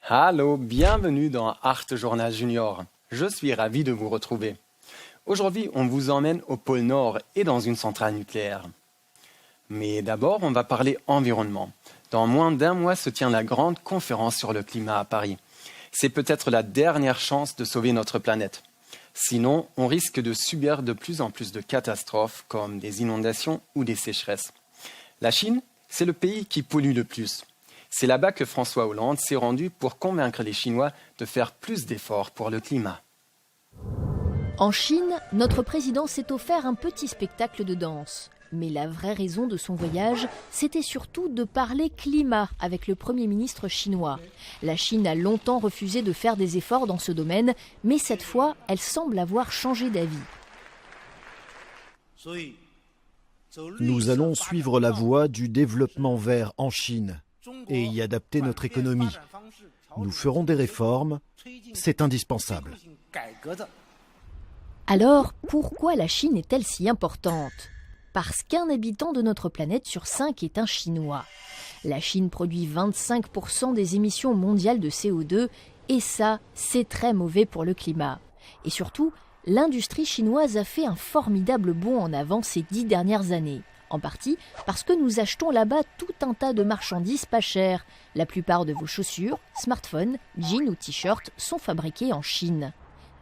Allô, bienvenue dans Art Journal Junior. Je suis ravi de vous retrouver. Aujourd'hui, on vous emmène au pôle Nord et dans une centrale nucléaire. Mais d'abord, on va parler environnement. Dans moins d'un mois se tient la grande conférence sur le climat à Paris. C'est peut-être la dernière chance de sauver notre planète. Sinon, on risque de subir de plus en plus de catastrophes comme des inondations ou des sécheresses. La Chine, c'est le pays qui pollue le plus. C'est là-bas que François Hollande s'est rendu pour convaincre les Chinois de faire plus d'efforts pour le climat. En Chine, notre président s'est offert un petit spectacle de danse. Mais la vraie raison de son voyage, c'était surtout de parler climat avec le Premier ministre chinois. La Chine a longtemps refusé de faire des efforts dans ce domaine, mais cette fois, elle semble avoir changé d'avis. Nous allons suivre la voie du développement vert en Chine et y adapter notre économie. Nous ferons des réformes, c'est indispensable. Alors, pourquoi la Chine est-elle si importante ? Parce qu'un habitant de notre planète sur 5 est un Chinois. La Chine produit 25% des émissions mondiales de CO2 et ça, c'est très mauvais pour le climat. Et surtout, l'industrie chinoise a fait un formidable bond en avant ces 10 dernières années. En partie parce que nous achetons là-bas tout un tas de marchandises pas chères. La plupart de vos chaussures, smartphones, jeans ou t-shirts sont fabriqués en Chine.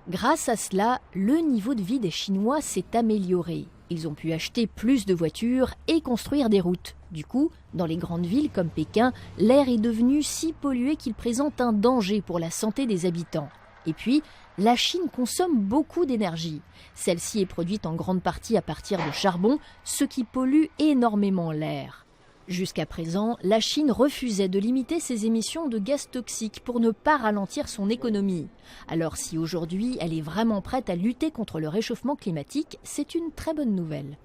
Grâce à cela, le niveau de vie des Chinois s'est amélioré. Ils ont pu acheter plus de voitures et construire des routes. Du coup, dans les grandes villes comme Pékin, l'air est devenu si pollué qu'il présente un danger pour la santé des habitants. Et puis, la Chine consomme beaucoup d'énergie. Celle-ci est produite en grande partie à partir de charbon, ce qui pollue énormément l'air. Jusqu'à présent, la Chine refusait de limiter ses émissions de gaz toxiques pour ne pas ralentir son économie. Alors si aujourd'hui elle est vraiment prête à lutter contre le réchauffement climatique, c'est une très bonne nouvelle.